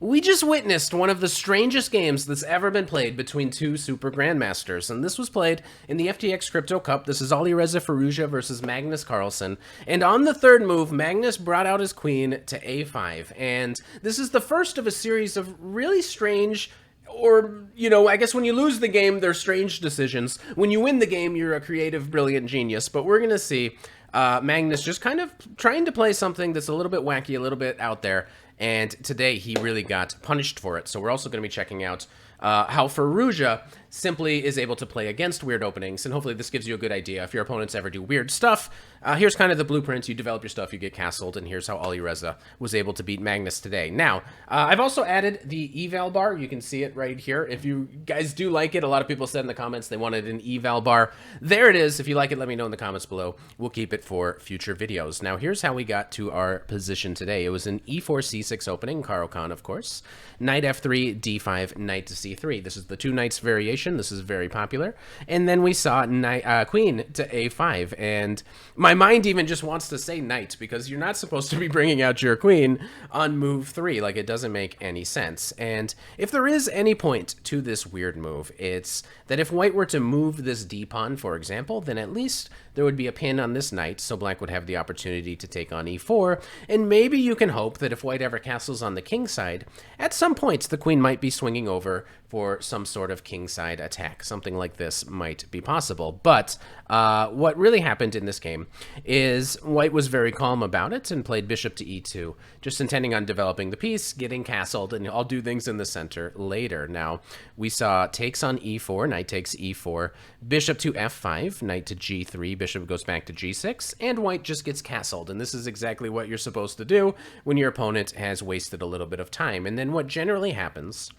We just witnessed one of the strangest games that's ever been played between two super grandmasters, and this was played in the FTX Crypto Cup. This is Alireza Firouzja versus Magnus Carlsen, and on the third move, Magnus brought out his queen to a5, and this is the first of a series of really strange, or, you know, I guess when you lose the game, they're strange decisions. When you win the game, you're a creative, brilliant genius, but we're gonna see Magnus just kind of trying to play something that's a little bit wacky, a little bit out there, and today he really got punished for it. So we're also going to be checking out how Firouzja simply is able to play against weird openings, and hopefully this gives you a good idea. If your opponents ever do weird stuff, here's kind of the blueprint. You develop your stuff, you get castled, and here's how Alireza was able to beat Magnus today. Now, I've also added the eval bar. You can see it right here. If you guys do like it, a lot of people said in the comments they wanted an eval bar. There it is. If you like it, let me know in the comments below. We'll keep it for future videos. Now, here's how we got to our position today. It was an e4 c6 opening, Caro-Kann, of course. Knight f3, d5, knight to c3. This is the two knights variation. This is very popular. And then we saw queen to a5. And my mind even just wants to say knight because you're not supposed to be bringing out your queen on move 3. Like, it doesn't make any sense. And if there is any point to this weird move, it's that if white were to move this d-pawn, for example, then at least there would be a pin on this knight, so black would have the opportunity to take on e4. And maybe you can hope that if white ever castles on the king side, at some point the queen might be swinging over for some sort of kingside attack. Something like this might be possible. But what really happened in this game is white was very calm about it and played bishop to e2, just intending on developing the piece, getting castled, and I'll do things in the center later. Now, we saw takes on e4, knight takes e4, bishop to f5, knight to g3, bishop goes back to g6, and white just gets castled. And this is exactly what you're supposed to do when your opponent has wasted a little bit of time. And then what generally happens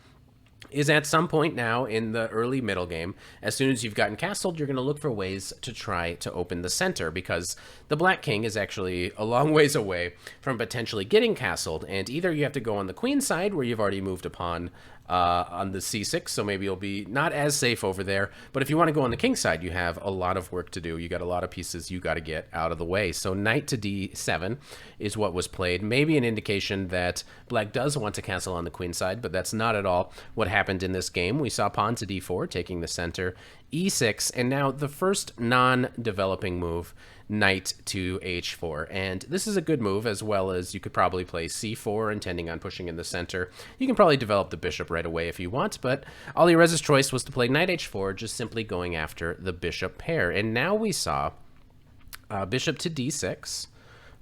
is at some point now in the early middle game, as soon as you've gotten castled, you're going to look for ways to try to open the center, because the black king is actually a long ways away from potentially getting castled, and either you have to go on the queen side where you've already moved a pawn on the c6, so maybe you'll be not as safe over there, but if you want to go on the king side, you have a lot of work to do. You got a lot of pieces you got to get out of the way. So knight to d7 is what was played, maybe an indication that black does want to castle on the queen side, but that's not at all what happened in this game. We saw pawn to d4 taking the center, e6, and now the first non-developing move, knight to h4. And this is a good move, as well as you could probably play c4, intending on pushing in the center. You can probably develop the bishop right away if you want, but Alireza's choice was to play knight h4, just simply going after the bishop pair. And now we saw bishop to d6,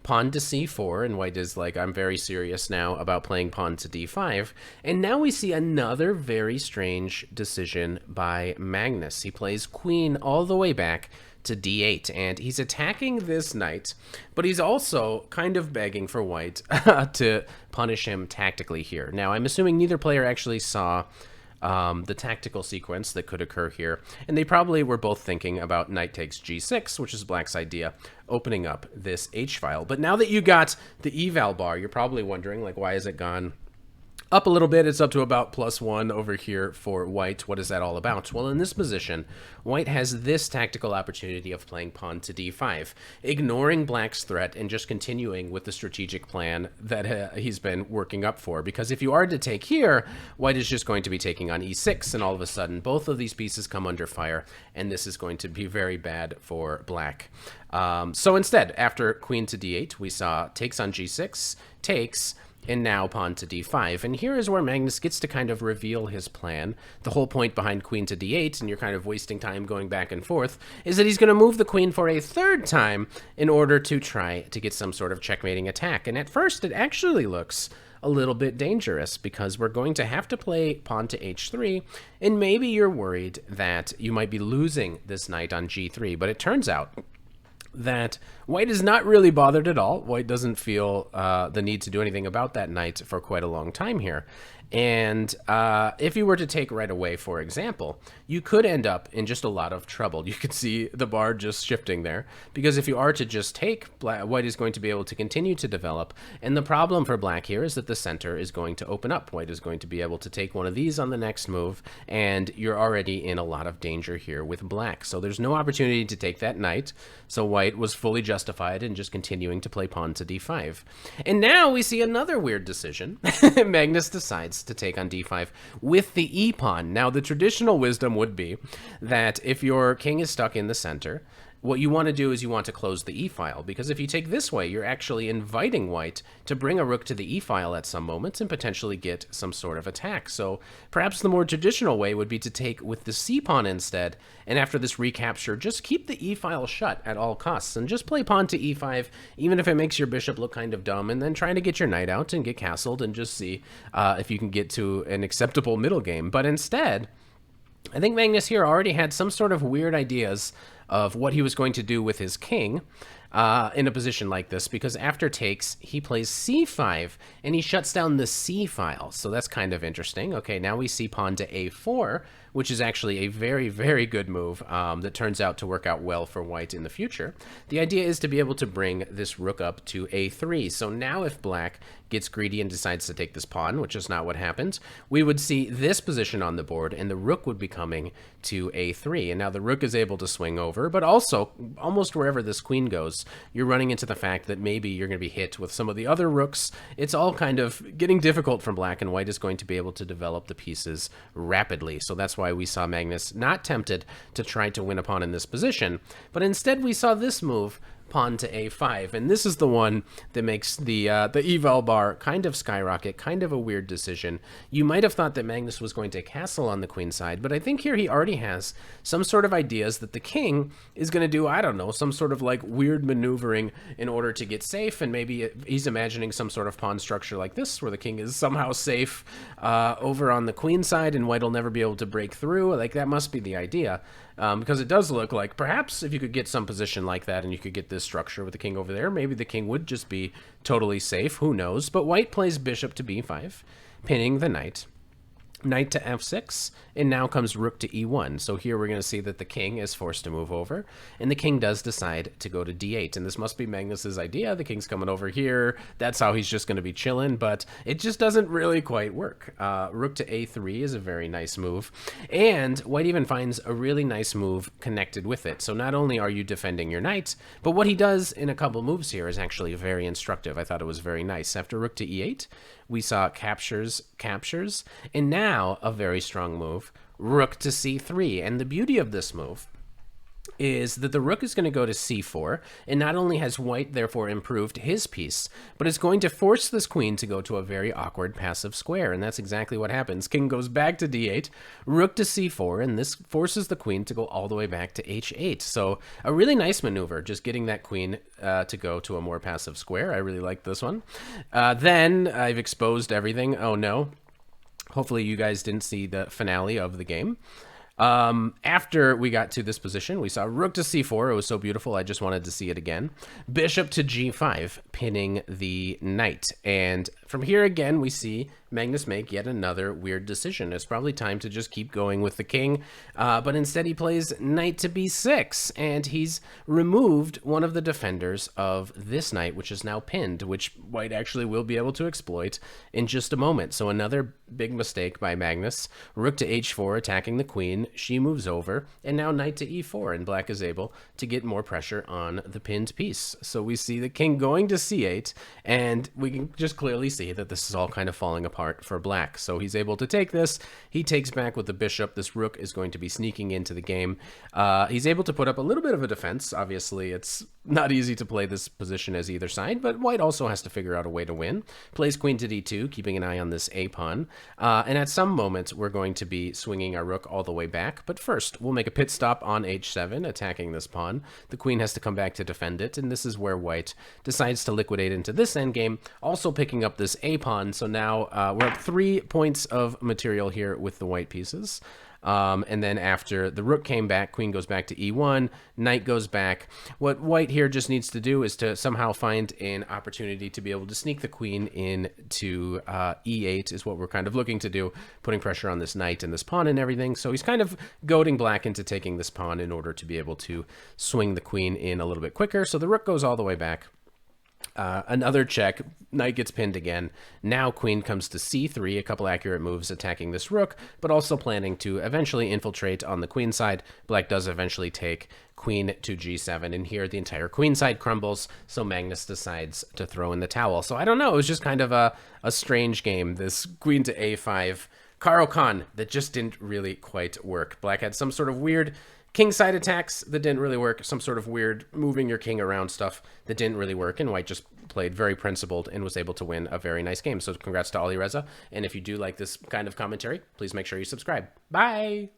pawn to c4, and white is like, I'm very serious now about playing pawn to d5. And now we see another very strange decision by Magnus. He plays queen all the way back to d8, and he's attacking this knight, but he's also kind of begging for white to punish him tactically here. Now, I'm assuming neither player actually saw the tactical sequence that could occur here, and they probably were both thinking about knight takes g6, which is black's idea, opening up this h-file. But now that you got the eval bar, you're probably wondering, like, why has it gone up a little bit? It's up to about +1 over here for white. What is that all about? Well, in this position, white has this tactical opportunity of playing pawn to d5, ignoring black's threat and just continuing with the strategic plan that he's been working up for. Because if you are to take here, white is just going to be taking on e6, and all of a sudden, both of these pieces come under fire, and this is going to be very bad for black. So instead, after queen to d8, we saw takes on g6, takes, and now pawn to d5. And here is where Magnus gets to kind of reveal his plan. The whole point behind queen to d8, and you're kind of wasting time going back and forth, is that he's going to move the queen for a third time in order to try to get some sort of checkmating attack. And at first, it actually looks a little bit dangerous, because we're going to have to play pawn to h3, and maybe you're worried that you might be losing this knight on g3, but it turns out that white is not really bothered at all. White doesn't feel the need to do anything about that knight for quite a long time here. And if you were to take right away, for example, you could end up in just a lot of trouble. You could see the bar just shifting there, because if you are to just take, white is going to be able to continue to develop. And the problem for black here is that the center is going to open up. White is going to be able to take one of these on the next move, and you're already in a lot of danger here with black. So there's no opportunity to take that knight. So white white was fully justified in just continuing to play pawn to d5. And now we see another weird decision. Magnus decides to take on d5 with the e-pawn. Now, the traditional wisdom would be that if your king is stuck in the center, what you want to do is you want to close the e-file, because if you take this way, you're actually inviting white to bring a rook to the e-file at some moments and potentially get some sort of attack. So perhaps the more traditional way would be to take with the c-pawn instead, and after this recapture, just keep the e-file shut at all costs, and just play pawn to e5, even if it makes your bishop look kind of dumb, and then try to get your knight out and get castled and just see if you can get to an acceptable middle game. But instead, I think Magnus here already had some sort of weird ideas of what he was going to do with his king in a position like this, because after takes, he plays c5, and he shuts down the c file. So that's kind of interesting. Okay, now we see pawn to a4, which is actually a very, very good move that turns out to work out well for white in the future. The idea is to be able to bring this rook up to a3. So now if black gets greedy and decides to take this pawn, which is not what happened, we would see this position on the board, and the rook would be coming to a3. And now the rook is able to swing over, but also almost wherever this queen goes, you're running into the fact that maybe you're going to be hit with some of the other rooks. It's all kind of getting difficult from black, and white is going to be able to develop the pieces rapidly. So that's why we saw Magnus not tempted to try to win a pawn in this position, but instead we saw this move, pawn to a5, and this is the one that makes the eval bar kind of skyrocket, kind of a weird decision. You might have thought that Magnus was going to castle on the queen side, but I think here he already has some sort of ideas that the king is going to do, I don't know, some sort of like weird maneuvering in order to get safe, and maybe he's imagining some sort of pawn structure like this, where the king is somehow safe over on the queen side, and white will never be able to break through. Like, that must be the idea. Because it does look like perhaps if you could get some position like that and you could get this structure with the king over there, maybe the king would just be totally safe. Who knows? But white plays bishop to b5, pinning the knight. Knight to f6, and now comes rook to e1. So here we're going to see that the king is forced to move over, and the king does decide to go to d8. And this must be Magnus's idea. The king's coming over here. That's how he's just going to be chilling, but it just doesn't really quite work. Rook to a3 is a very nice move, and white even finds a really nice move connected with it. So not only are you defending your knight, but what he does in a couple moves here is actually very instructive. I thought it was very nice. After rook to e8, we saw captures, and now a very strong move, rook to c3. And the beauty of this move is that the rook is going to go to c4, and not only has white therefore improved his piece, but it's going to force this queen to go to a very awkward passive square, and that's exactly what happens. King goes back to d8, rook to c4, and this forces the queen to go all the way back to h8. So a really nice maneuver, just getting that queen to go to a more passive square. I really like this one. Then I've exposed everything. Oh no. Hopefully you guys didn't see the finale of the game. After we got to this position, we saw rook to c4. It was so beautiful, I just wanted to see it again. Bishop to g5, pinning the knight. And from here again, we see Magnus make yet another weird decision. It's probably time to just keep going with the king, but instead he plays knight to b6, and he's removed one of the defenders of this knight, which is now pinned, which white actually will be able to exploit in just a moment. So another big mistake by Magnus. Rook to h4, attacking the queen. She moves over, and now knight to e4, and black is able to get more pressure on the pinned piece. So we see the king going to c8, and we can just clearly see that this is all kind of falling apart for black. So he's able to take this. He takes back with the bishop. This rook is going to be sneaking into the game. He's able to put up a little bit of a defense. Obviously, it's not easy to play this position as either side, but white also has to figure out a way to win. Plays queen to d2, keeping an eye on this a pawn. And at some moment, we're going to be swinging our rook all the way back. But first, we'll make a pit stop on h7, attacking this pawn. The queen has to come back to defend it, and this is where white decides to liquidate into this endgame, also picking up this a pawn. So now we're up 3 points of material here with the white pieces. And then after the rook came back, queen goes back to e1, knight goes back. What white here just needs to do is to somehow find an opportunity to be able to sneak the queen into e8 is what we're kind of looking to do, putting pressure on this knight and this pawn and everything. So he's kind of goading black into taking this pawn in order to be able to swing the queen in a little bit quicker. So the rook goes all the way back. Another check. Knight gets pinned again. Now queen comes to c3, a couple accurate moves attacking this rook, but also planning to eventually infiltrate on the queen side. Black does eventually take queen to g7, and here the entire queen side crumbles, so Magnus decides to throw in the towel. So I don't know, it was just kind of a strange game, this queen to a5 Caro-Kann that just didn't really quite work. Black had some sort of weird kingside attacks that didn't really work, some sort of weird moving your king around stuff that didn't really work, and white just played very principled and was able to win a very nice game. So congrats to Alireza, and if you do like this kind of commentary, please make sure you subscribe. Bye!